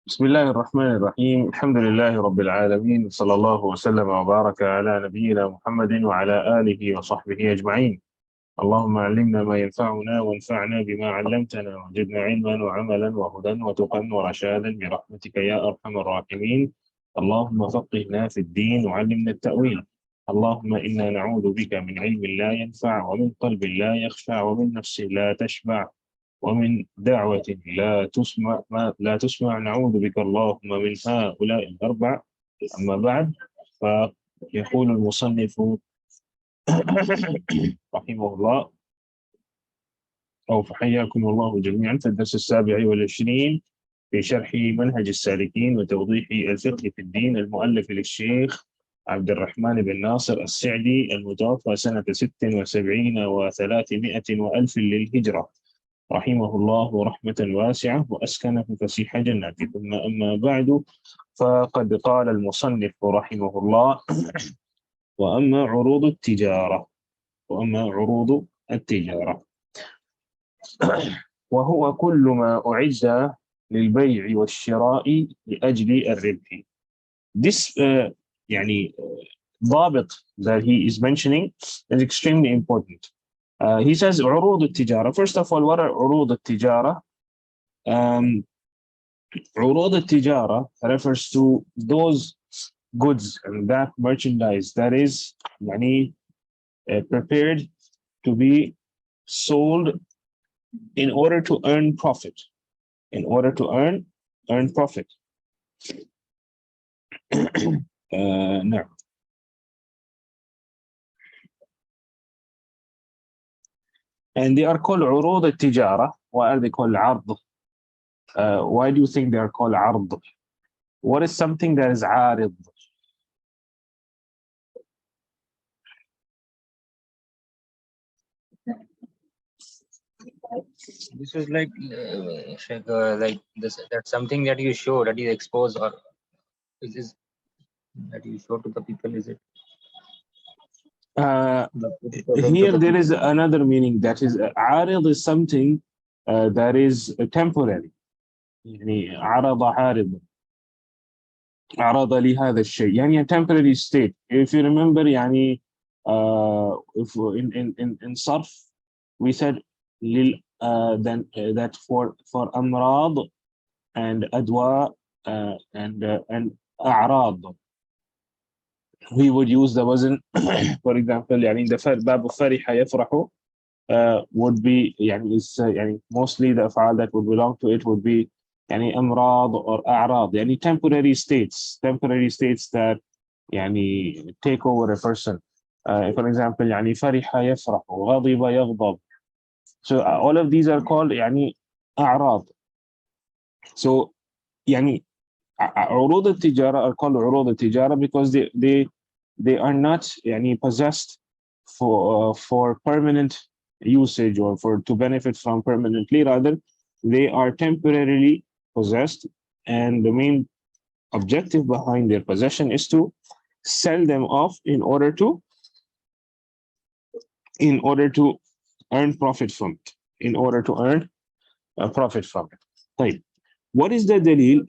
بسم الله الرحمن الرحيم. الحمد لله رب العالمين، صلى الله وسلم وبارك على نبينا محمد وعلى آله وصحبه أجمعين. اللهم علمنا ما ينفعنا وانفعنا بما علمتنا وزدنا علما وعملا وهدى وتقى ورشادا برحمتك يا أرحم الراحمين. اللهم فقهنا في الدين وعلمنا التأويل. اللهم إنا نعوذ بك من علم لا ينفع ومن قلب لا يخشع ومن نفس لا تشبع ومن دعوة لا تسمع نعوذ بك اللهم من هؤلاء الأربع. أما بعد، فيقول المصنف رحمه الله أو فحياكم الله جميعا في الدرس 27 في شرح منهج السالكين وتوضيح الفقه في الدين، المؤلف للشيخ عبد الرحمن بن ناصر السعدي، المتوفى سنة 76 و300 وألف للهجرة، رحمه الله رحمة واسعة وأسكنه فسيح جناته. ثم أما بعد، فقد قال المصنف رحمه الله: وأما عروض التجارة وهو كل ما أعد للبيع والشراء لأجل الربح. This يعني ضابط that he is mentioning is extremely important. He says عروض التجارة. First of all, what are عروض التجارة? عروض التجارة refers to those goods and that merchandise that is يعني prepared to be sold in order to earn profit. نعم. And they are called عروض التجارة. Why are they called عرض? Why do you think they are called عرض? What is something that is عارض? This is like this. That's something that you show, that you expose, or is this that you show to the people? Is it? Here there is another meaning, that is عارض is something that is temporary. يعني عرض لهذا الشيء يعني a temporary state. If you remember يعني if in صرف we said then that for أمراض and أدواء and أعراض we would use the wazn. For example يعني the باب فرح يفرح would be يعني is يعني mostly the أفعال that would belong to it would be يعني أمراض or أعراض يعني temporary states that يعني take over a person. For example يعني فرح يفرح غضب يغضب. So all of these are called يعني أعراض. So يعني عروض التجارة are called عروض التجارة because they are not يعني possessed for permanent usage or to benefit from permanently. Rather, they are temporarily possessed, and the main objective behind their possession is to sell them off in order to earn profit from it. طيب, what is the dalil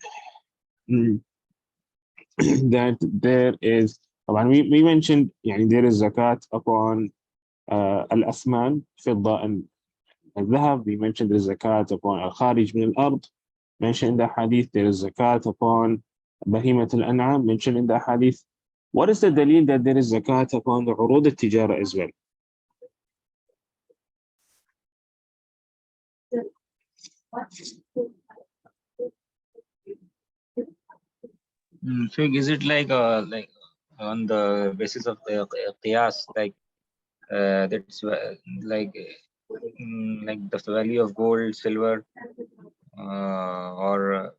that there is? We mentioned يعني there is zakat upon الأثمان فضة and الذهب. We mentioned there is zakat upon الخارج من الأرض. Mentioned in the hadith there is zakat upon بهيمة الأنعام. Mentioned in the hadith. What is the dalil that there is zakat upon the عروض التجارة as well? Is it like on the basis of the qiyas, that's like the value of gold, silver, or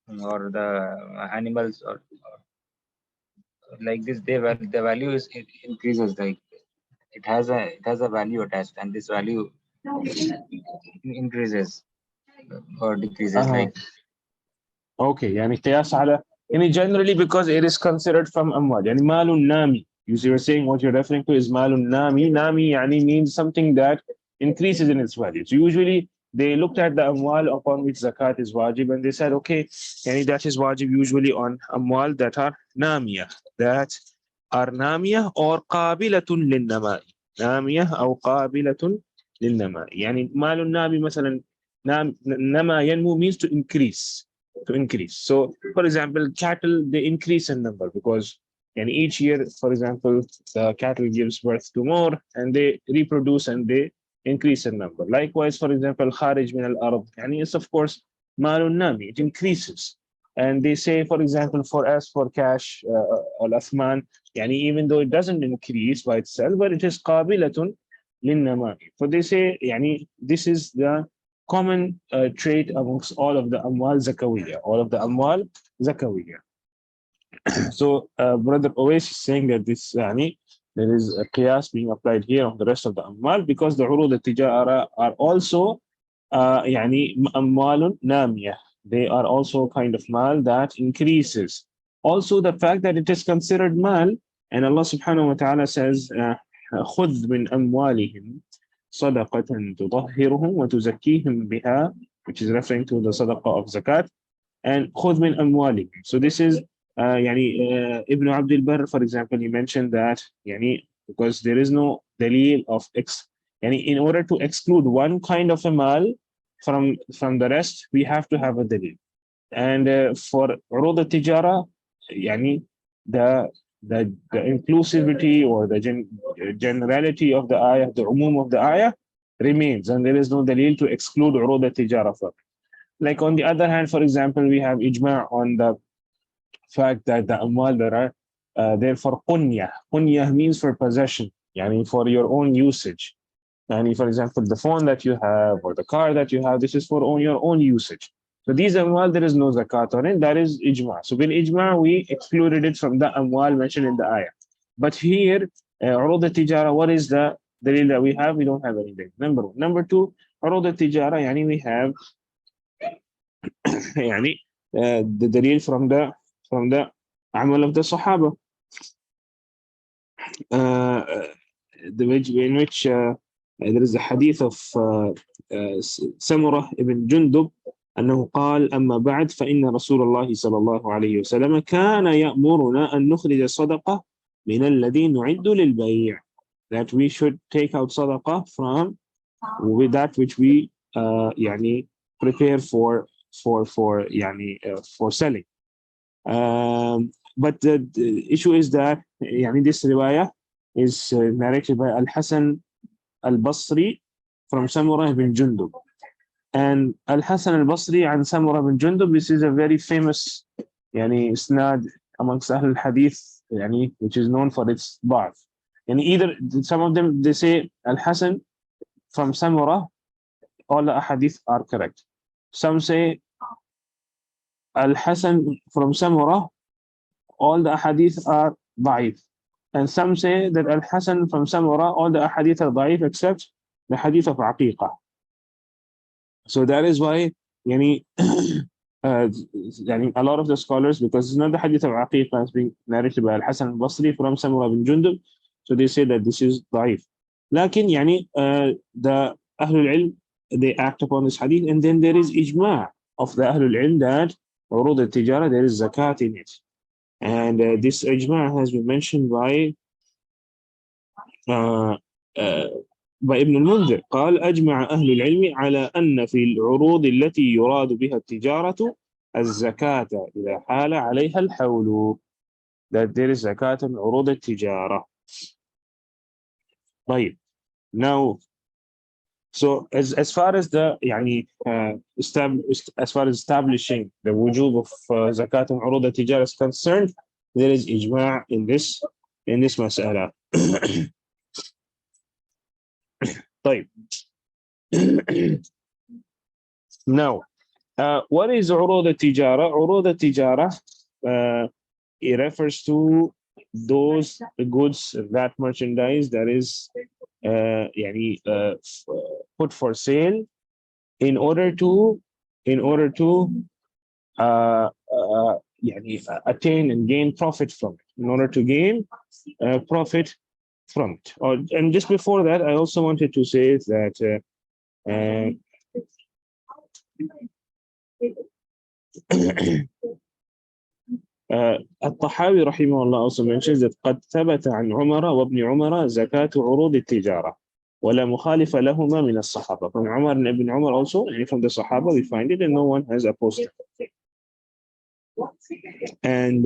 the animals, or like this? The value it increases, like it has a value attached, and this value increases or decreases. Like okay, يعني قياس على يعني generally because it is considered from أموال يعني مال نامي. You were saying what you're referring to is مال نامي. نامي يعني means something that increases in its value. So usually they looked at the amwal upon which zakat is wajib, and they said, okay, yani that is wajib usually on amwal that are namiyah, that are namiyah or qabilatun lin-nama'i. نامية أو قابلة للنماء. يعني مال النامي مثلا نما ينمو means to increase, to increase. So for example, cattle, they increase in number because and each year, for example, the cattle gives birth to more and they reproduce and they increase in number. Likewise, for example, kharij min al-ard, and it's of course malun nami, it increases. And they say, for example, for as for cash, al-athman, yani even though it doesn't increase by itself, but it is qabilatun lin-nama. So they say, yani this is the common trait amongst all of the amwal zakawiyya, all of the amwal zakawiyya. So brother always is saying that this yani there is a qiyas being applied here on the rest of the amwal because the urud al-tijara are also yani amwalun namiyah. They are also kind of mal that increases. Also the fact that it is considered mal, and Allah subhanahu wa ta'ala says خذ من أموالهم صدقة تطهرهم وتزكيهم بها, which is referring to the sadaqah of zakat, and خذ من أموالهم. So this is Ibn Abdul Barr, for example, he mentioned that because there is no dalil of in order to exclude one kind of a mal from the rest, we have to have a dalil. And for urud al-tijara, the inclusivity or the generality of the ayah, the umum of the ayah remains, and there is no dalil to exclude urud al-tijara from it. Like on the other hand, for example, we have ijma' on the fact that the amwal that are there for qunya. Qunya means for possession, for your own usage. And for example, the phone that you have or the car that you have, this is for your own usage. So these amwal, there is no zakat on it. That is ijma. So bil ijma, we excluded it from the amwal mentioned in the ayah. But here, urud al-tijara, what is the dalil that we have? We don't have anything. Number one. Number two, urud al-tijara, we have the dalil from the amal of the Sahaba, in which there is a hadith of Samurah ibn Jundub أنه قال أما بعد فإن رسول الله صلى الله عليه وسلم كان يأمرنا أن نخرج الصدقة من الذي نعد للبيع, that we should take out sadaqah from with that which we prepare for selling. But the issue is that this riwayah is narrated by Al-Hasan Al-Basri from Samurah ibn Jundub. And Al-Hasan Al-Basri and Samurah ibn Jundub, this is a very famous isnad amongst Ahl al-Hadith, which is known for its ba'th. And either some of them, they say Al-Hasan from Samurah, all the ahadith are correct. Some say Al-Hasan from Samurah, all the ahadith are da'if. And some say that Al-Hasan from Samurah, all the ahadith are da'if except the hadith of Aqiqah. So that is why a lot of the scholars, because it's not the hadith of Aqiqah as being narrated by Al-Hasan Al-Basri from Samurah bin Jundub, so they say that this is da'if. Lakin the Ahlul Ilm, they act upon this hadith, and then there is ijma' of the Ahlul Ilm that urud al-tijara, there is zakat in it. And this ijma' has been mentioned by ابن المنذر. قال أجمع أهل العلم على أن في العروض التي يراد بها التجارة الزكاة إذا حال عليها الحول, that there is zakat in عروض التجارة. طيب, now so as far as the as far as establishing the wujub of zakat in عروض التجارة is concerned, there is ijma' in this mas'ala. طيب. Now, what is عروض التجارة? عروض التجارة, it refers to those goods, that merchandise that is put for sale in order to attain and gain profit from it, in order to gain profit from it. And just before that, I also wanted to say that الطحاوي رحمه الله also mentions that قد ثبت عن عمر وابن عمر زكاة عروض التجارة ولا مخالف لهما من الصحابة. From Umar and Ibn Umar also, and from the Sahaba, we find it, and no one has opposed it. And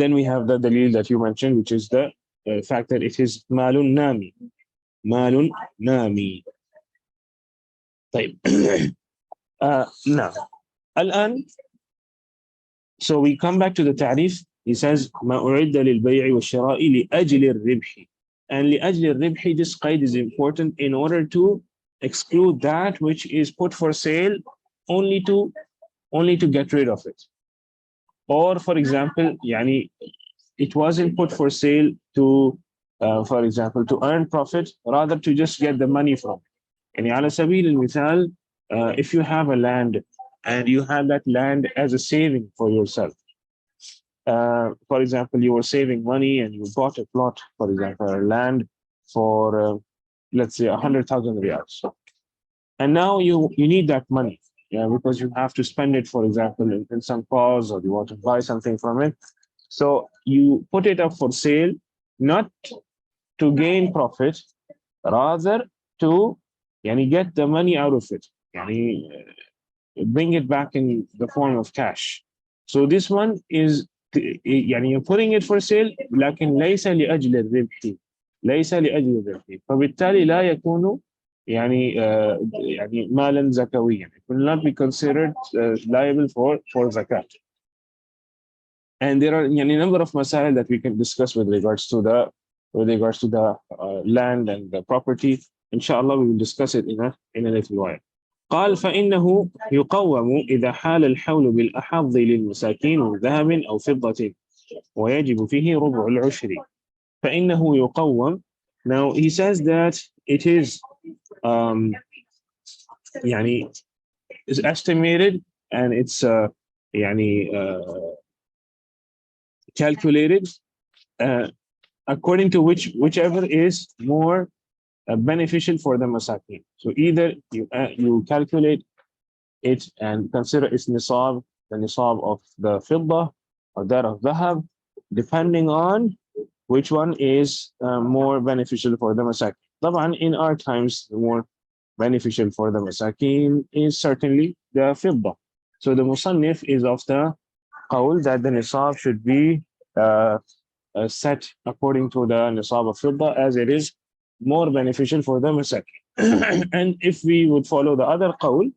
then we have the dalil that you mentioned, which is the fact that it is malun nami. Malun nami. طيب. Now, الآن, so we come back to the ta'rif. He says ما أعد للبيع والشراء لأجل الربح. And لأجل الربح, this qaid is important in order to exclude that which is put for sale only to get rid of it. Or for example, يعني, it wasn't put for sale to, for example, to earn profit, rather to just get the money from it. يعني على سبيل المثال, if you have a land and you have that land as a saving for yourself. For example, you were saving money and you bought a plot, for example, a land for, let's say, 100,000 riyals. And now you need that money, yeah, because you have to spend it, for example, in some cause, or you want to buy something from it. So you put it up for sale, not to gain profit, rather to get the money out of it, bring it back in the form of cash. So this one is, you're putting it for sale, لكن ليس لأجل الربح. ليس لأجل الربح. فبالتالي لا يكون مالا زكويا. It will not be considered liable for zakat. And there are a number of masail that we can discuss with regards to the land and the property. Inshallah, we will discuss it in a little while. قال فإنه يقوم إذا حال الحول بالأحظ للمساكين من ذهب أو فضة ويجب فيه ربع العشر. فإنه يقوم. Now he says that it is is estimated and it's calculated according to whichever is more beneficial for the masakin. So either you calculate it and consider its nisab, the nisab of the fidda or that of dhahab, depending on which one is more beneficial for the masakin. طبعا in our times, the more beneficial for the masakin is certainly the fidda. So the musannif is of the qawl that the nisab should be set according to the nisab of fidda, as it is more beneficial for the masakin. And if we would follow the other qawl,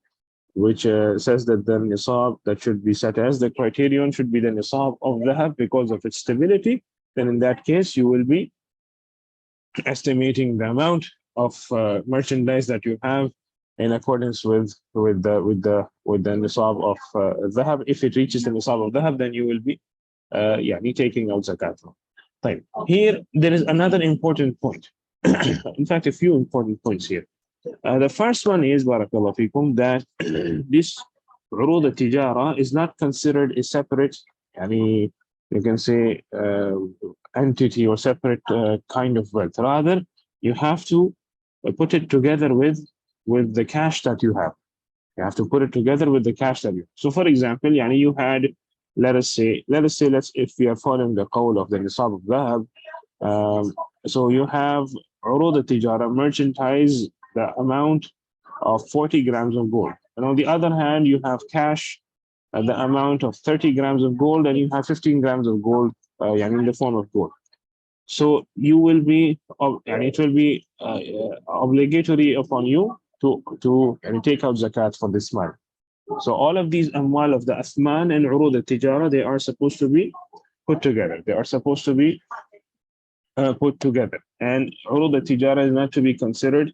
which says that the nisab that should be set as the criterion should be the nisab of dhahab because of its stability, then in that case you will be estimating the amount of merchandise that you have in accordance with the nisab of dhahab. If it reaches the nisab of dhahab, then you will be taking out zakat. Here there is another important point. In fact, a few important points here. The first one is, barakallahu fikum, that this urud al-tijara is not considered a separate, you can say, entity or separate kind of wealth. Rather, you have to put it together with the cash that you have. You have to put it together with the cash that you have. So, for example, you had, if we are following the qawl of the nisab of dhahab, so you have urud al-tijara, merchandise, the amount of 40 grams of gold. And on the other hand, you have cash at the amount of 30 grams of gold, and you have 15 grams of gold in the form of gold. So you will be, and it will be obligatory upon you to take out zakat for this month. So all of these amwal of the athman and urud al-tijara, they are supposed to be put together. They are supposed to be put together. And urud al-tijara is not to be considered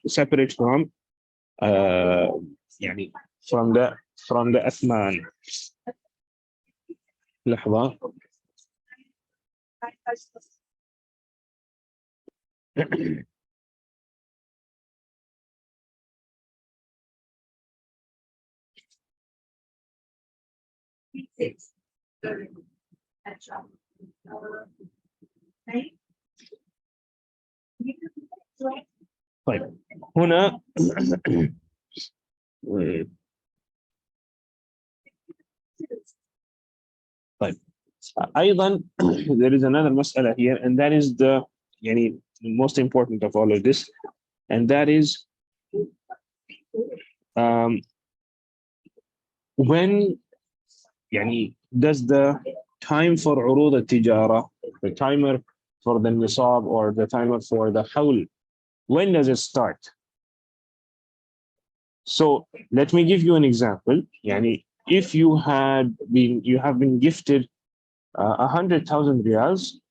separate from from the أثمان. لحظة. طيب هنا طيب أيضا there is another مسألة here, and that is the يعني most important of all of this, and that is when يعني does the time for عروض التجارة, the timer for the nisab or the timer for the hawl, when does it start? So let me give you an example. يعني if you have been gifted 100,000 riyals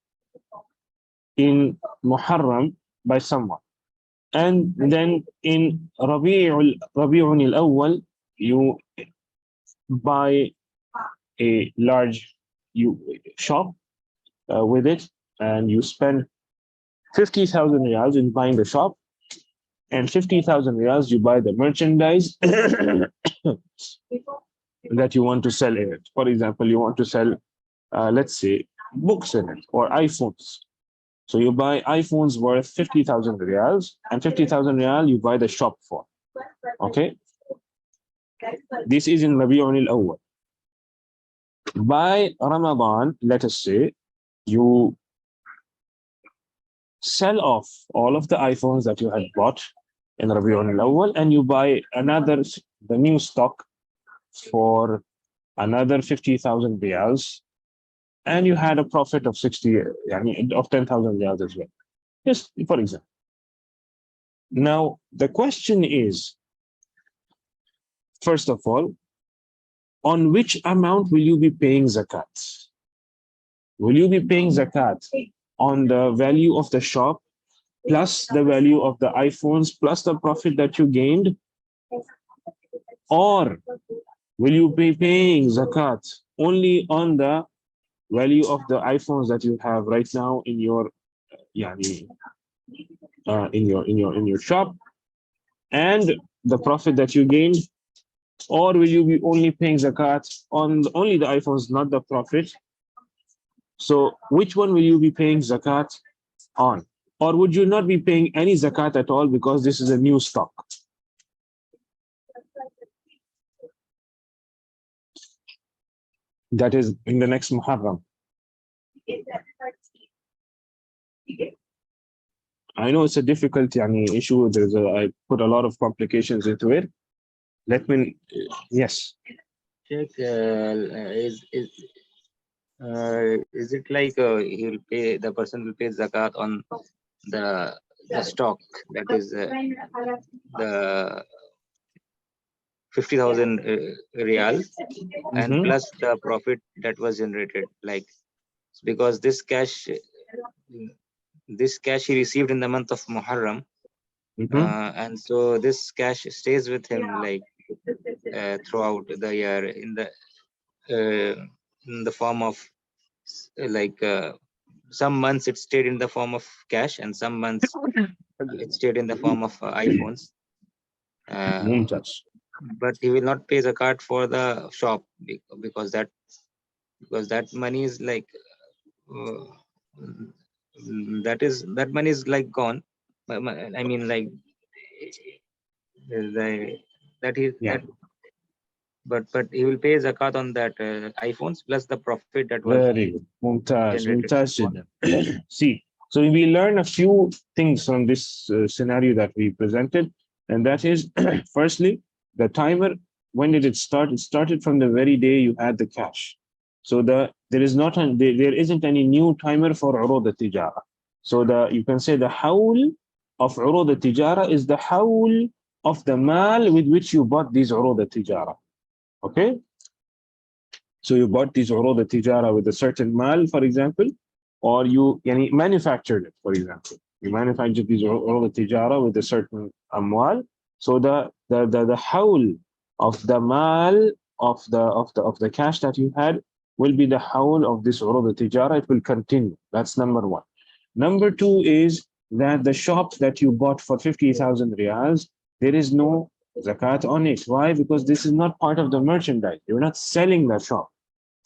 in Muharram by someone, and then in Rabi'ul al-Awwal you buy a large shop with it, and you spend 50,000 riyals in buying the shop, and 50,000 riyals you buy the merchandise that you want to sell in it. For example, you want to sell, let's say, books in it or iPhones. So you buy iPhones worth 50,000 riyals, and 50,000 riyal you buy the shop for. Okay? This is in Rabi'un al-Awwal. By Ramadan, let us say, you sell off all of the iPhones that you had bought in Rabi'un al-Awwal, and you buy the new stock for another 50,000 riyals, and you had a profit of 10,000 riyals as well. Just for example. Now, the question is, first of all, on which amount will you be paying zakat? Will you be paying zakat on the value of the shop plus the value of the iPhones plus the profit that you gained? Or will you be paying zakat only on the value of the iPhones that you have right now in your in your shop and the profit that you gained? Or will you be only paying zakat on only the iPhones, not the profit? So which one will you be paying zakat on? Or would you not be paying any zakat at all because this is a new stock? That is in the next Muharram. I know it's a difficult issue. I put a lot of complications into it. Let me, yes. Check, is it like he'll pay, the person will pay zakat on the stock, that is the 50,000 riyal, and plus the profit that was generated, like, because this cash he received in the month of Muharram, and so this cash stays with him like throughout the year in the form of like some months it stayed in the form of cash, and some months it stayed in the form of iPhones. But he will not pay zakat for the shop because that money is like that money is like gone. I mean, like but he will pay zakat on that iPhones plus the profit that was very good. Mumtaz. See, so we learn a few things from this scenario that we presented, and that is, firstly, the timer. When did it start? It started from the very day you had the cash. So there isn't any new timer for urud al-tijara. So you can say the hawl of urud al-tijara is the hawl of the mal with which you bought these urud al-tijara. Okay? So you bought these urud al-tijara with a certain mal, for example, or you manufactured it, for example. You manufactured these urud al-tijara with a certain amwal. So the hawl of the mal of the cash that you had will be the hawl of this urud al-tijara. It will continue. That's number one. Number two is that the shop that you bought for 50,000 riyals, there is no zakat on it. Why? Because this is not part of the merchandise. You're not selling the shop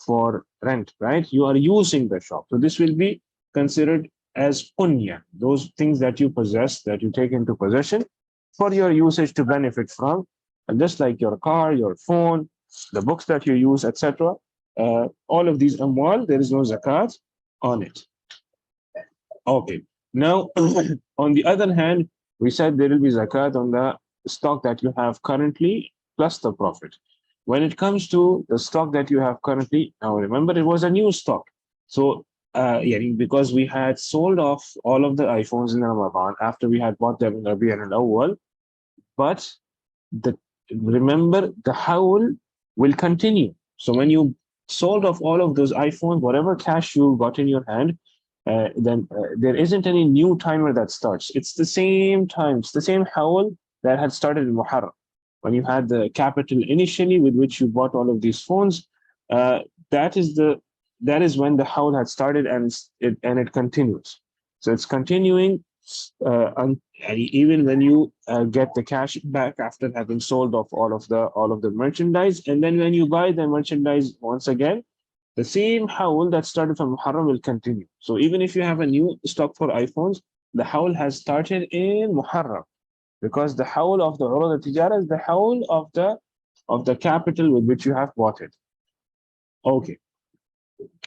for rent, right? You are using the shop. So this will be considered as punya, those things that you possess, that you take into possession for your usage to benefit from, and just like your car, your phone, the books that you use, etc. All of these amwal, there is no zakat on it. Okay. Now, on the other hand, we said there will be zakat on the stock that you have currently plus the profit. When it comes to the stock that you have currently, now remember it was a new stock. So, yeah, because we had sold off all of the iPhones in Ramadan after we had bought them in Rabi and Awwal, but the remember the howl will continue. So when you sold off all of those iPhones, whatever cash you got in your hand, then there isn't any new timer that starts. It's the same time, it's the same howl that had started in Muharram. When you had the capital initially with which you bought all of these phones, uh, that is the that is when the howl had started, and it continues. So it's continuing, and even when you get the cash back after having sold off all of the merchandise, and then when you buy the merchandise once again, the same howl that started from Muharram will continue. So even if you have a new stock for iPhones, the howl has started in Muharram, because the howl of the urud al-tijara is the howl of the capital with which you have bought it. Okay.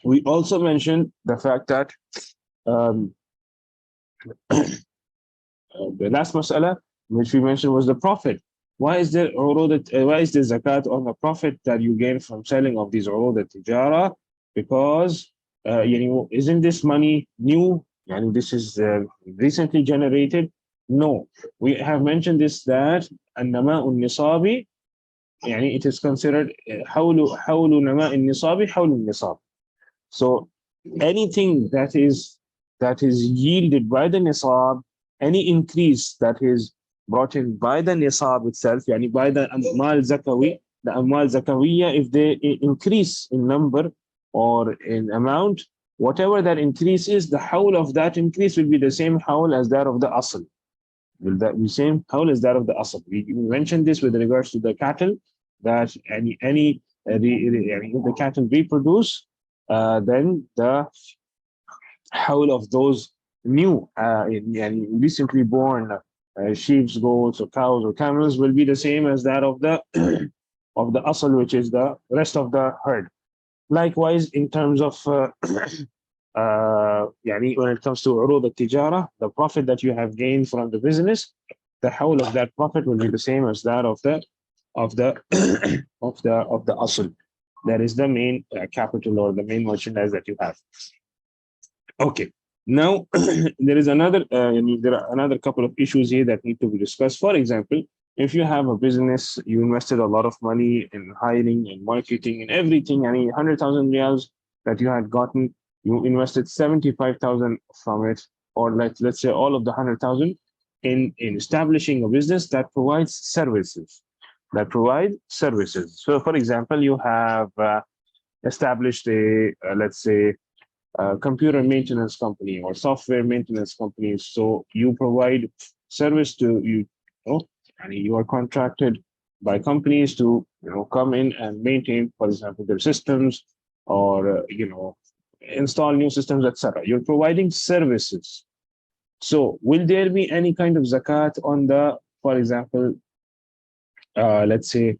We also mentioned the fact that um, the last mas'ala which we mentioned was the profit. Why is there why is there zakat on the profit that you gain from selling of these urud al-tijara? Because isn't this money new? And this is recently generated? No, we have mentioned this, that النماء النصابي, يعني it is considered حول نماء النصابي حول النصاب. So anything that is yielded by the nisab, any increase that is brought in by the nisab itself, yani by the amal zakawi, the amal zakawiya, if they increase in number or in amount, whatever that increase is, the howl of that increase will be the same howl as that of the asl. Will that be same howl as that of the asl? We mentioned this with regards to the cattle, that if the cattle reproduce, then the howl of those new and recently born sheep, goats, or cows, or camels will be the same as that of the of the asl, which is the rest of the herd. Likewise, in terms of when it comes to urud al-tijara, the profit that you have gained from the business, the howl of that profit will be the same as that of the of the of the asl. That is the main capital or the main merchandise that you have. Okay. Now there is another there are another couple of issues here that need to be discussed. For example, if you have a business, you invested a lot of money in hiring and marketing and everything, 100,000 riyals that you had gotten, you invested 75,000 from it, or let's say all of the 100,000 in establishing a business that provides services. So, for example, you have established a let's say computer maintenance company or software maintenance company. So you provide service to and you are contracted by companies to come in and maintain, for example, their systems, or install new systems, etc. You're providing services. So will there be any kind of zakat on the, for example, let's say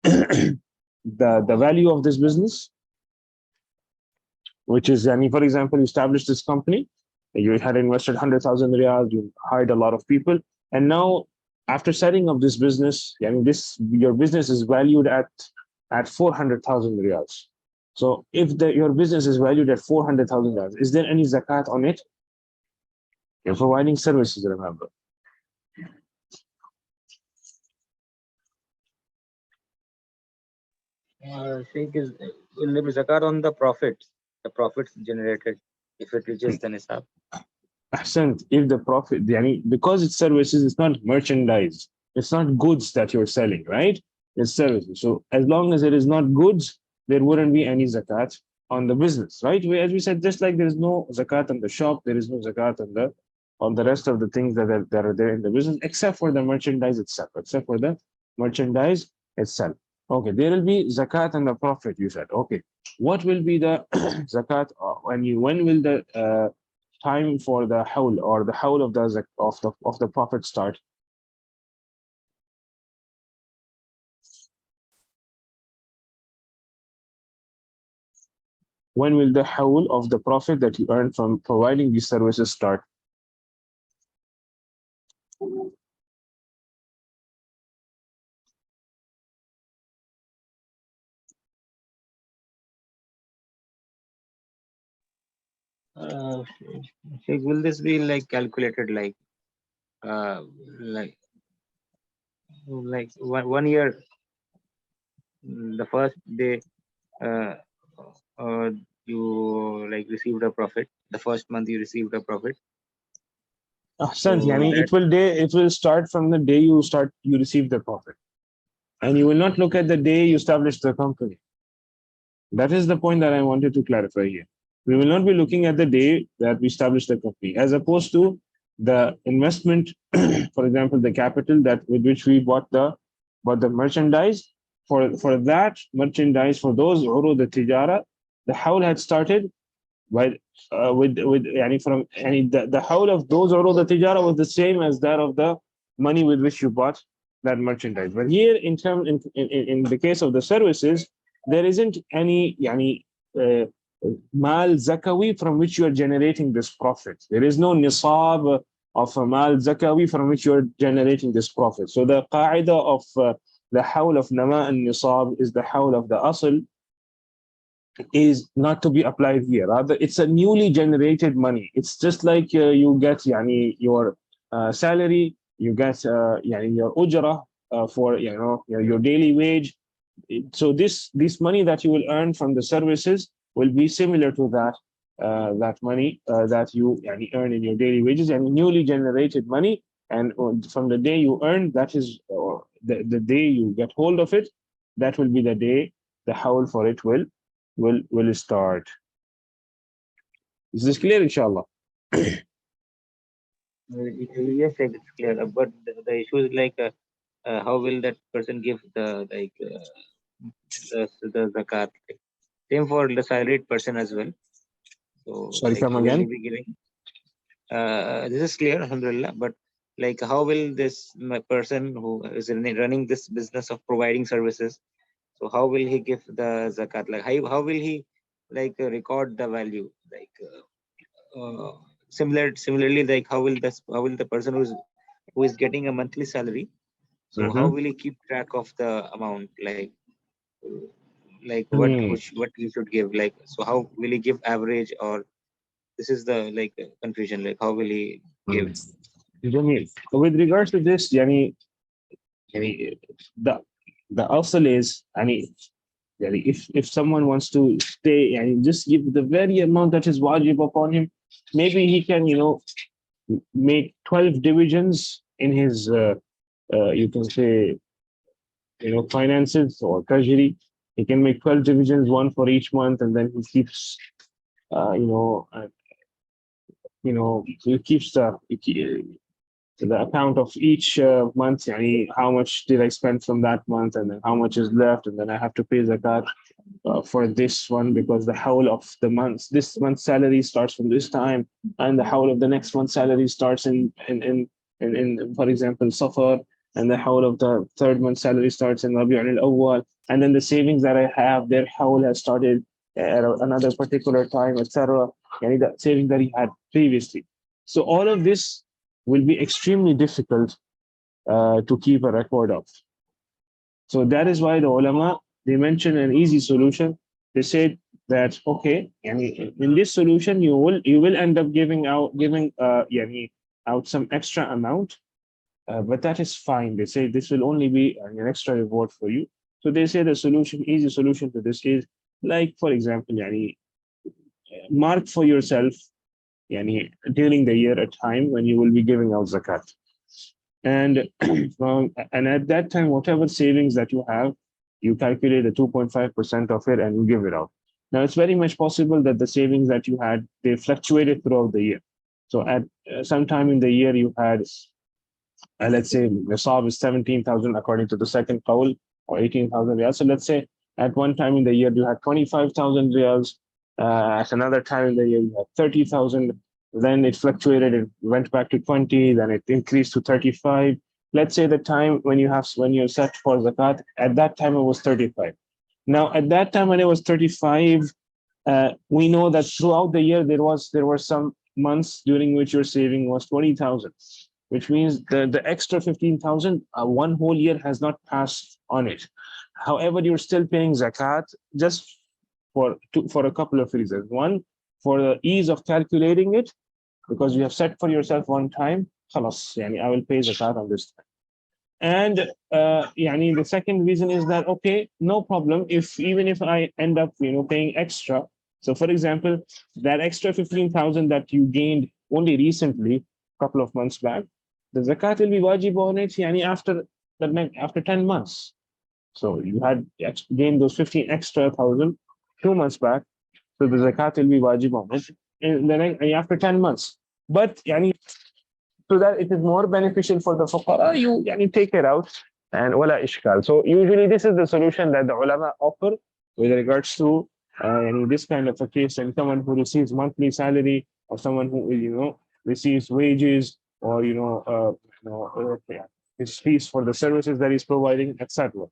the value of this business, which is, for example, you established this company, you had invested 100,000 riyals, you hired a lot of people, and now after setting up this business, your business is valued at 400,000 riyals. So if your business is valued at 400,000 riyals, is there any zakat on it? You're providing services, remember. Sheikh, will there be zakat on the profits generated if it reaches the nisab? Ahsant, if the profit, because it's services, it's not merchandise, it's not goods that you're selling, right? It's services. So as long as it is not goods, there wouldn't be any zakat on the business, right? As we said, just like there is no zakat on the shop, there is no zakat on the rest of the things that are there in the business, except for the merchandise itself. Okay, there will be zakat on the profit, you said. Okay, what will be the zakat when will the time for the hawl or the hawl of the Prophet start? When will the hawl of the Prophet that you earn from providing these services start? Sheikh, will this be like calculated uh, like one year, the first day uh, you like received a profit, the first month you received a profit. Ahsan, So that it will start from the day you receive the Prophet. And you will not look at the day you establish the company. That is the point that I wanted to clarify here. We will not be looking at the day that we establish the company, as opposed to the investment, for example, the capital that with which we bought the merchandise. For that merchandise, for those urud the tijara, the hawl had started by with from the hawl of those urud the tijara was the same as that of the money with which you bought that merchandise. But here, in the case of the services, there isn't any uh, mal zakawi from which you are generating this profit. There is no nisab of a mal zakawi from which you are generating this profit. So the qaida of the hawl of nama and nisab is the hawl of the asl, is not to be applied here. Rather, it's a newly generated money. It's just like you get your salary, you get your ujra for your daily wage. So this money that you will earn from the services will be similar to that money that you earn in your daily wages, and newly generated money. And from the day you earn, that is the day you get hold of it, that will be the day the hawl for it will start. Is this clear, inshallah? yes, Sheikh, it's clear. But the issue is how will that person give the zakat? Same for the salaried person as well. So Sorry, come will he again. be giving? This is clear, alhamdulillah. But how will this person who is running this business of providing services? So how will he give the zakat? How will he record the value? Similarly, how will the person who is getting a monthly salary? So how will he keep track of the amount? What he should give? So how will he give average, or this is the confusion? How will he give? Jamil. With regards to this, the asl is if someone wants to stay and just give the very amount that is wajib upon him, maybe he can make 12 divisions in his you can say finances or treasury. He can make 12 divisions, one for each month, and then he keeps uh, you know uh, he keeps the account of each month, how much did I spend from that month, and then how much is left, and then I have to pay zakat for this one because the whole of the month, this month's salary starts from this time, and the whole of the next month's salary starts in for example, Safar, and the whole of the third month's salary starts in Rabi' al-Awwal, and then the savings that I have, their whole has started at another particular time, etc. The saving that he had previously. So all of this will be extremely difficult to keep a record of. So that is why the ulama, they mention an easy solution. They said that okay, in this solution you will end up giving out some extra amount, but that is fine. They say this will only be an extra reward for you. So they say the easy solution to this is like, for example, mark for yourself during the year a time when you will be giving out zakat. And and at that time, whatever savings that you have, you calculate the 2.5% of it and you give it out. Now, it's very much possible that the savings that you had, they fluctuated throughout the year. So at some time in the year, you had, let's say, nisab is 17,000 according to the second qawl, or 18,000 riyals. So let's say at one time in the year, you had 25,000 riyals. At another time in the year, you had 30,000. then it fluctuated, it went back to 20, then it increased to 35. Let's say the time when you set for zakat, at that time it was 35. Now at that time when it was 35, we know that throughout the year there were some months during which your saving was 20,000, which means the extra 15,000, one whole year has not passed on it. However, you're still paying zakat just for a couple of reasons. One, for the ease of calculating it, because you have set for yourself one time, خلاص, I will pay zakat on this time. And the second reason is that, okay, no problem, even if I end up paying extra. So for example, that extra 15,000 that you gained only recently, a couple of months back, the zakat will be wajib on it after 10 months. So you had gained those 15 extra thousand 2 months back, so the zakat will be wajib on it and then after 10 months. But so that it is more beneficial for the fuqara, you take it out and wala ishkal. So usually this is the solution that the ulama offer with regards to this kind of a case, and someone who receives monthly salary, or someone who receives wages, or his fees for the services that he's providing, etc.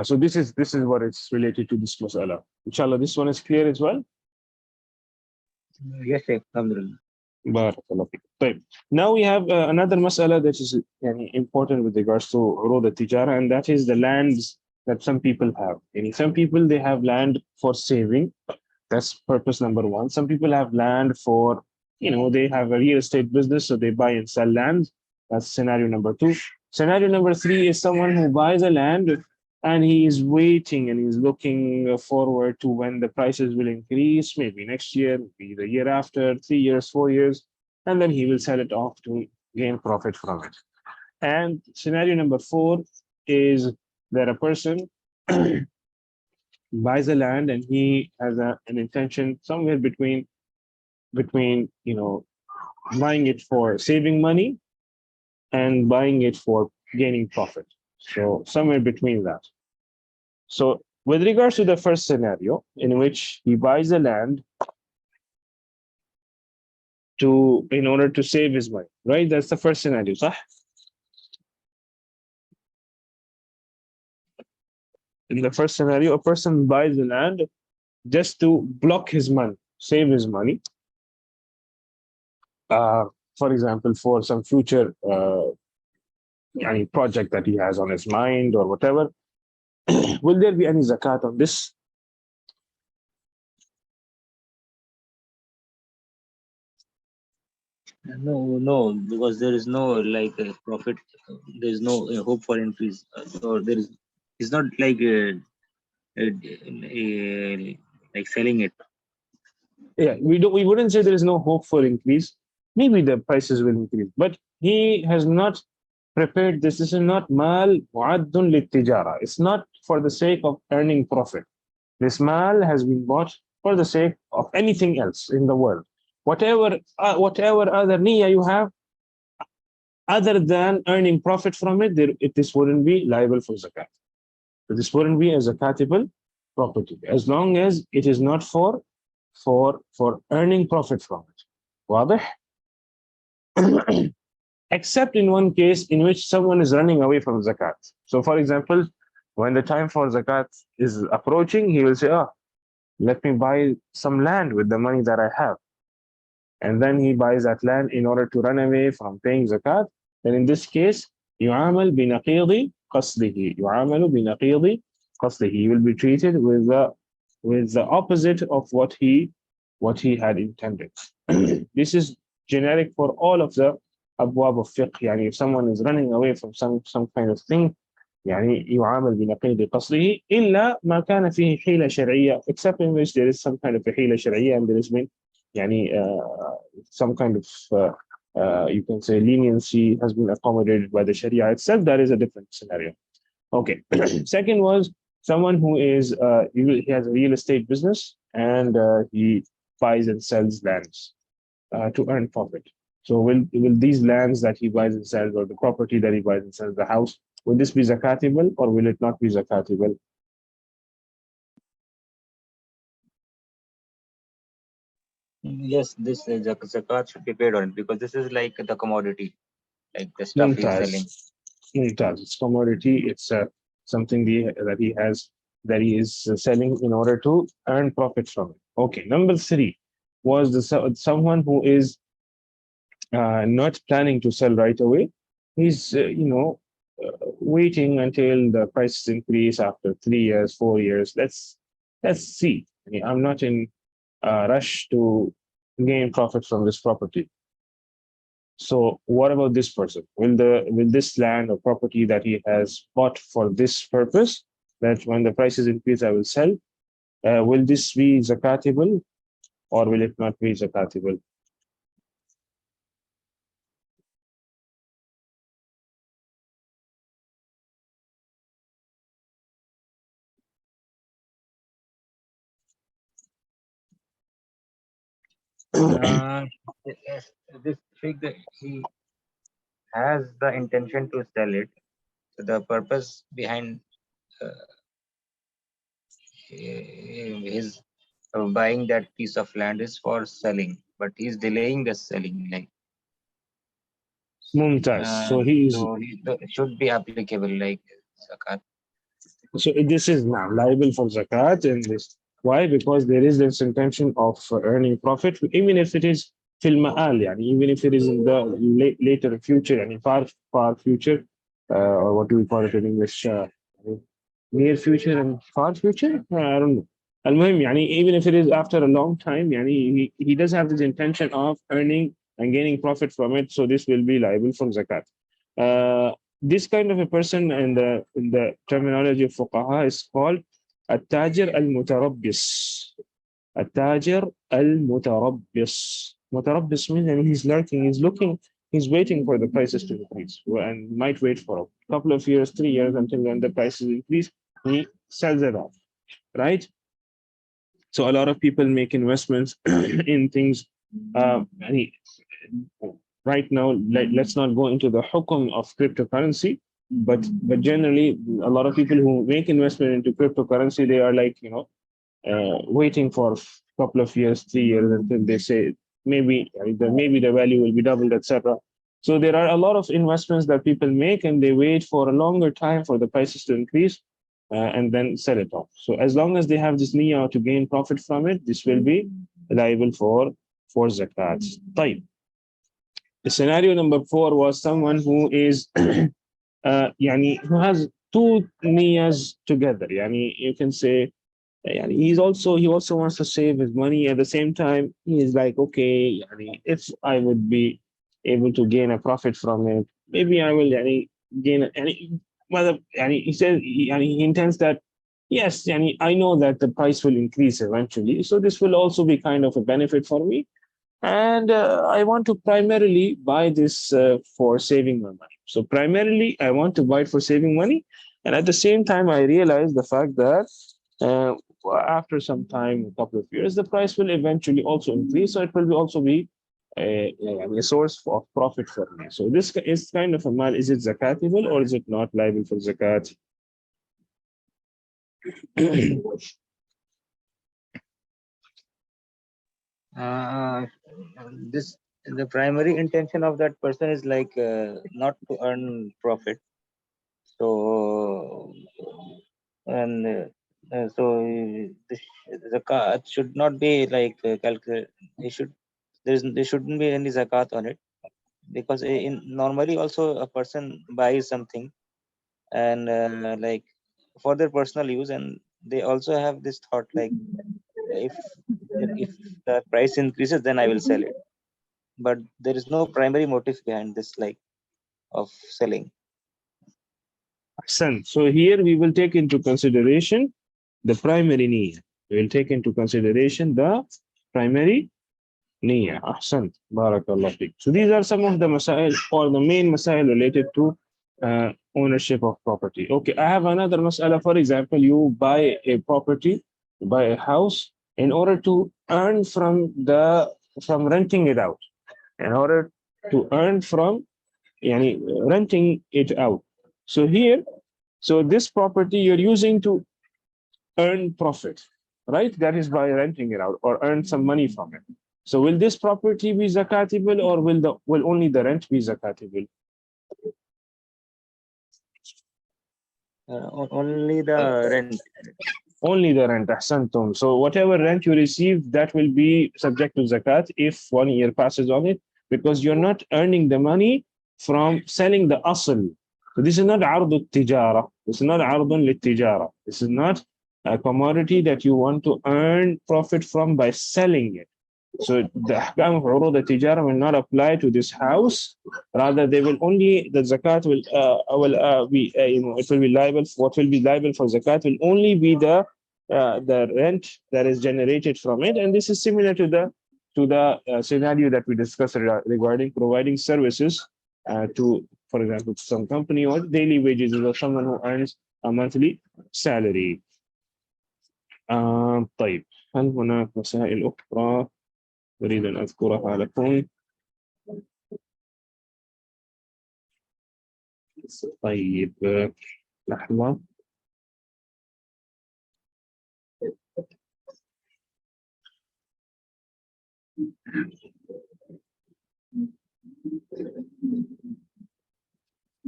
So this is what it's related to this mas'ala. Inshallah, this one is clear as well. Yes, Sheikh. Alhamdulillah. Barakallah feek. Right. Now we have another mas'ala that is important with regards to urud al-tijara, and that is the lands that some people have. Some people, they have land for saving. That's purpose number one. Some people have land for, they have a real estate business, so they buy and sell land. That's scenario number two. Scenario number three is someone who buys a land and he is waiting and he's looking forward to when the prices will increase, maybe next year, maybe the year after, 3 years, 4 years, and then he will sell it off to gain profit from it. And scenario number four is that a person buys a land and he has an intention somewhere between buying it for saving money and buying it for gaining profit. So somewhere between that. So with regards to the first scenario, in which he buys the land in order to save his money, right? That's the first scenario. صح? In the first scenario, a person buys the land just to block his money, save his money. For example, for some future project that he has on his mind or whatever. Will there be any zakat on this? No, because there is no profit. There is no hope for increase, or there is. It's not like selling it. Yeah, we wouldn't say there is no hope for increase. Maybe the prices will increase, but he has not prepared this. This is not mal mu'addun lit-tijara. It's not for the sake of earning profit. This mal has been bought for the sake of anything else in the world. Whatever other niyyah you have, other than earning profit from it, this wouldn't be liable for zakat. So this wouldn't be a zakatable property, as long as it is not for earning profit from it. واضح? Except in one case in which someone is running away from zakat. So for example, when the time for zakat is approaching, he will say, let me buy some land with the money that I have. And then he buys that land in order to run away from paying zakat. Then in this case, يُعَامَلْ بِنَقِيضِ قَصْدِهِ. يُعَامَلُ بِنَقِيضِ قَصْدِهِ. He will be treated with the opposite of what he had intended. This is generic for all of the abwab of fiqh. If someone is running away from some kind of thing, يعامل بنقيض قصده إلا ما كان فيه حيلة شرعية, except in which there is some kind of a حيلة شرعية and there has been some kind of you can say leniency has been accommodated by the Sharia itself. That is a different scenario. Okay. Second was someone who is he has a real estate business and he buys and sells lands to earn profit. So will these lands that he buys and sells, or the property that he buys and sells, the house, will this be zakatable or will it not be zakatable? Yes, this zakat should be paid on it because this is like the commodity, like the stuff he's selling. Mumtaz. It's commodity. It's something that he is selling in order to earn profit from it. Okay. Number three was someone who is not planning to sell right away. He's waiting until the prices increase after 3 years, 4 years. Let's see. I mean, I'm not in a rush to gain profit from this property. So what about this person? Will this land or property that he has bought for this purpose, that when the prices increase, I will sell? Will this be zakatable or will it not be zakatable? Uh, yes, this fig, he has the intention to sell it. So the purpose behind uh, his buying that piece of land is for selling, but he's delaying the selling. Like Mumtaz. So he is. so it should be applicable like zakat. So this is now liable for zakat and this. Why? Because there is this intention of earning profit, even if it is fil ma'al, yani, even if it is in the later future, and far future, or what do we call it in English? Near future and far future? I don't know. Al-Muhim, yani, even if it is after a long time, yani, he does have this intention of earning and gaining profit from it, so this will be liable for zakat. This kind of a person in the terminology of fuqaha is called التاجر المتربص. التاجر المتربص. متربص means, I mean, he's lurking, he's looking, he's waiting for the prices to increase and might wait for a couple of years, 3 years until when the prices increase, he sells it off, right? So a lot of people make investments in things. Right now, let's not go into the hukum of cryptocurrency, but generally, a lot of people who make investment into cryptocurrency, they are like, waiting for a couple of years, 3 years until they say maybe the value will be doubled, etc. So there are a lot of investments that people make, and they wait for a longer time for the prices to increase, and then sell it off. So as long as they have this niyyah to gain profit from it, this will be liable for zakat. Type. The scenario number four was someone who is who has two niyyahs together. Yani you can say, he also wants to save his money. At the same time, he is like, okay, if I would be able to gain a profit from it, maybe I will gain. He says, he intends that, yes, I know that the price will increase eventually, so this will also be kind of a benefit for me, and I want to primarily buy this for saving my money. So primarily, I want to buy it for saving money, and at the same time, I realize the fact that uh, after some time, a couple of years, the price will eventually also increase. So it will also be a source of profit for me. So this is kind of a mal. Is it zakatable or is it not liable for zakat? Uh, this the primary intention of that person is like not to earn profit. So and the zakat should not be like calculated. There shouldn't be any zakat on it because in normally also a person buys something and like for their personal use, and they also have this thought like if if the price increases then I will sell it, but there is no primary motive behind this like of selling. So here we will take into consideration the primary niyyah. We will take into consideration the primary niyyah. Ahsan. Barakallah fiqh. So these are some of the masail or the main masail related to ownership of property. Okay, I have another masala. For example, you buy a property, you buy a house in order to earn from renting it out. In order to earn from renting it out. So here, so this property you're using to earn profit, right? That is by renting it out or earn some money from it. So will this property be zakatable, or will only the rent be zakatable? Only the rent. Only the rent, ahsantum. So whatever rent you receive, that will be subject to zakat if 1 year passes on it, because you're not earning the money from selling the asl. So this is not ardu tijara. This is not ardun lit tijara. This is not a commodity that you want to earn profit from by selling it. So the ahkam of urud al-tijara will not apply to this house. Rather, they will only, the zakat will be, it will be liable. What will be liable for zakat will only be the rent that is generated from it. And this is similar to the scenario that we discussed regarding providing services to, for example, some company, or daily wages, or someone who earns a monthly salary. طيب، هل هناك مسائل أخرى أريد أن أذكرها لكم؟ طيب، لحظة.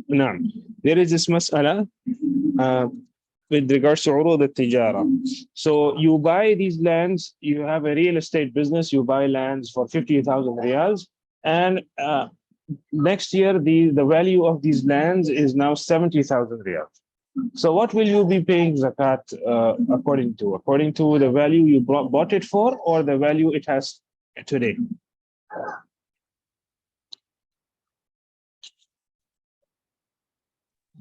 نعم. There is this مسألة with regards to عروض التجارة. So you buy these lands, you have a real estate business, you buy lands for 50,000 riyals, and next year the value of these lands is now 70,000 riyals. So what will you be paying zakat according to? According to the value you bought it for, or the value it has today?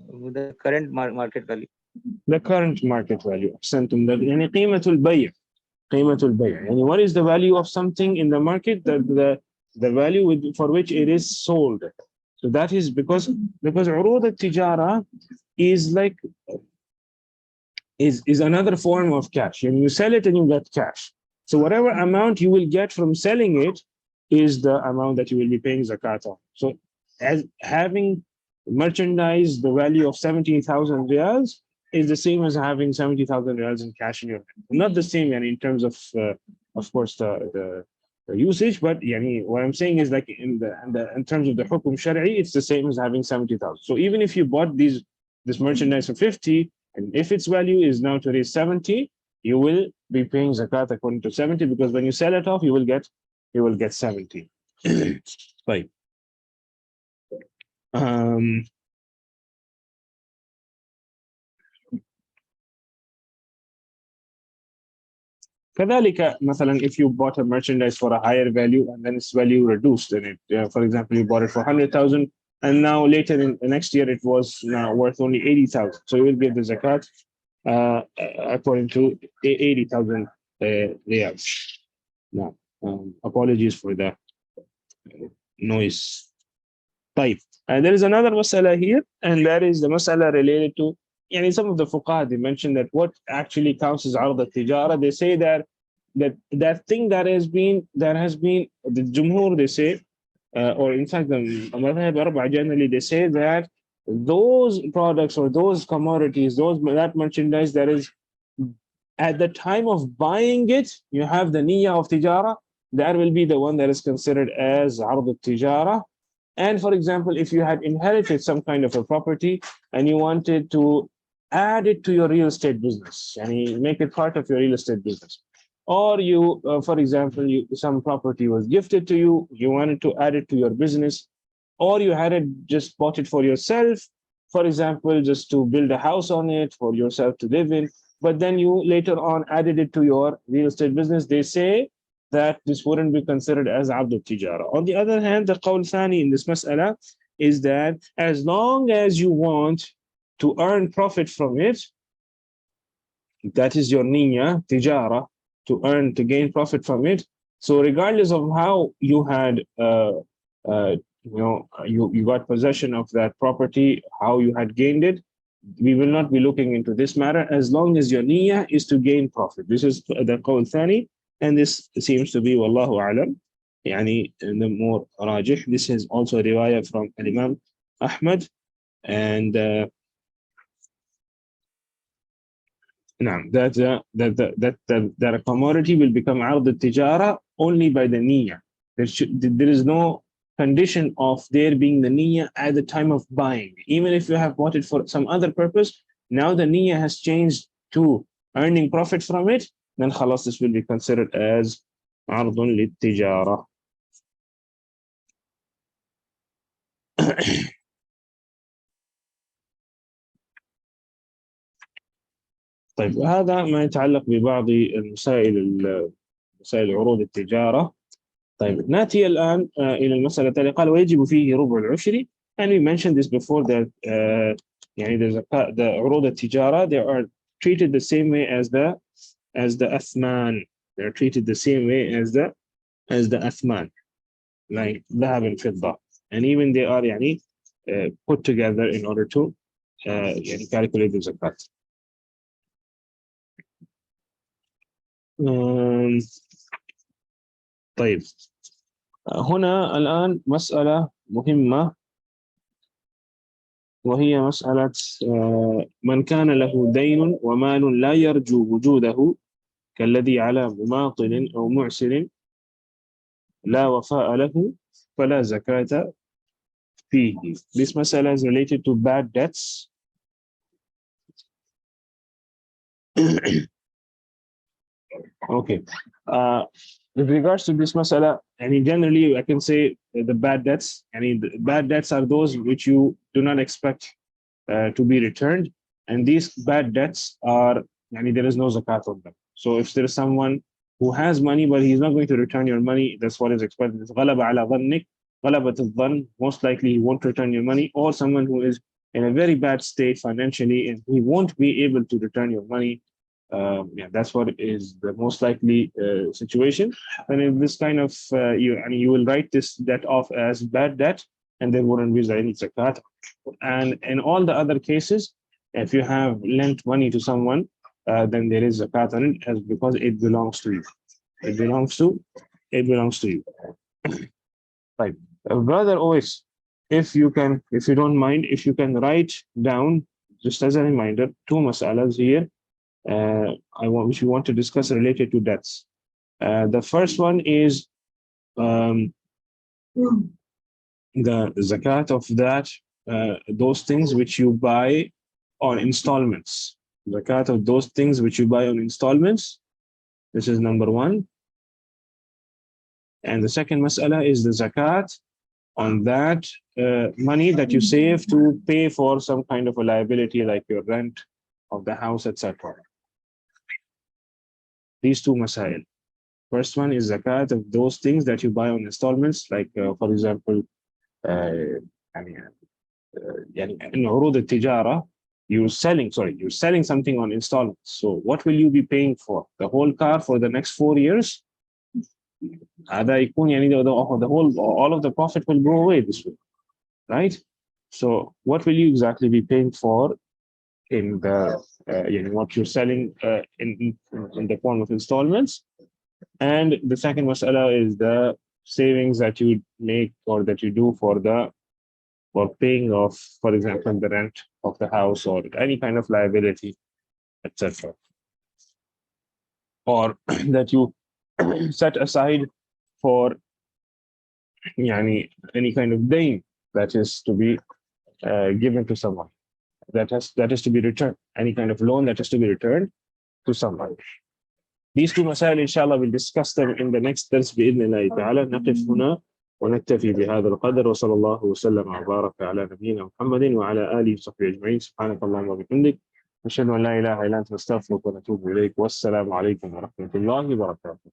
The current market value. The current market value. يعني قيمة البيع. قيمة البيع. يعني what is the value of something in the market? The value for which it is sold. So that is because عروض التجارة is like is another form of cash. And you sell it and you get cash. So whatever amount you will get from selling it is the amount that you will be paying zakat on. So as having merchandise, the value of 70,000 riyals is the same as having 70,000 riyals in cash in your hand. Not the same in terms of course, the usage, but what I'm saying is like in terms of the hukum shari, it's the same as having 70,000. So even if you bought this merchandise for 50, and if its value is now today 70, you will be paying zakat according to 70, because when you sell it off, you will get 70. Right. كذلك مثلا, if you bought a merchandise for a higher value and then its value reduced in it, for example, you bought it for 100,000 and now later in the next year it was now worth only 80,000, so you will give the zakat according to 80,000 riyals. Now, apologies for the noise. طيب, and there is another masala here, and that is the masala related to some of the fuqaha. They mentioned that what actually counts as ard al-tijara. They say that thing that has been the jumhur, they say, or in fact the madhhab arba'a generally, they say that those products or those commodities, that merchandise that is at the time of buying it, you have the niyyah of tijara, that will be the one that is considered as ard al-tijara. And for example, if you had inherited some kind of a property and you wanted to add it to your real estate business, and make it part of your real estate business, or you, for example, some property was gifted to you, you wanted to add it to your business, or you had it just bought it for yourself, for example, just to build a house on it for yourself to live in, but then you later on added it to your real estate business, they say that this wouldn't be considered as abd al-tijara. On the other hand, the qawl thani in this mas'ala is that as long as you want to earn profit from it, that is your niyyah, tijara, to gain profit from it. So regardless of how you had, you got possession of that property, how you had gained it, we will not be looking into this matter as long as your niyyah is to gain profit. This is the qawl thani. And this seems to be, wallahu a'lam, the more rajih. This is also a riwayah from Imam Ahmad. And نعم, that a commodity will become عرض التجارة only by the niyyah. There is no condition of there being the niyyah at the time of buying. Even if you have bought it for some other purpose, now the niyyah has changed to earning profit from it, then خلاص this will be considered as عرض للتجارة. طيب, هذا ما يتعلق ببعض مسائل عروض التجارة. طيب, نأتي الآن إلى المسألة التالية. قال ويجب فيه ربع العشر. And we mentioned this before that يعني the عروض التجارة, they are treated the same way as the أثمان. They are treated the same way as the أثمان, like ذهب الفضة. And even they are يعني put together in order to يعني calculate the zakat. طيب, هنا الآن مسألة مهمة, وهي مسألة من كان له دين ومال لا يرجو وجوده كالذي على مماطل أو معسر لا وفاء له فلا زكاة فيه. This مسألة is related to bad debts. Okay. With regards to this masala, and generally I can say the bad debts, and the bad debts are those which you do not expect to be returned, and these bad debts are, there is no zakat on them. So if there is someone who has money but he's not going to return your money, that's what is expected. غلب على ظنك, غلبة الظن, most likely he won't return your money. Or someone who is in a very bad state financially and he won't be able to return your money. That's what is the most likely situation. And in this kind of, you will write this debt off as bad debt, and there wouldn't be any zakat. And in all the other cases, if you have lent money to someone, then there is zakat on it, as because it belongs to you. It belongs to you. Right. Brother always, if you don't mind, if you can write down, just as a reminder, two masalas here which we want to discuss related to debts. The first one is the zakat of that, those things which you buy on installments. Zakat of those things which you buy on installments. This is number one. And the second mas'ala is the zakat on that money that you save to pay for some kind of a liability like your rent of the house, etc. These two masail. First one is zakat of those things that you buy on installments, like for example, in عروض التجارة, you're selling something on installments. So what will you be paying for? The whole car for the next 4 years? هذا يكون all of the profit will go away this way, right? So what will you exactly be paying for in the what you're selling in the form of installments? And the second mas'ala is the savings that you make or that you do for paying off, for example, the rent of the house or any kind of liability, etc. Or that you set aside for any kind of dain that is to be given to someone, that is to be returned, any kind of loan that is to be returned to someone. These two masail, inshallah, we'll discuss them in the next dars بإذن الله تعالى. نقف هنا ونكتفي بهذا القدر, وصلى الله وسلم وبارك على نبينا محمد وعلى آله وصحبه أجمعين. سبحانك اللهم وبحمدك نشهد أن لا إله إلا أنت نستغفرك ونتوب إليك. والسلام عليكم ورحمة الله وبركاته.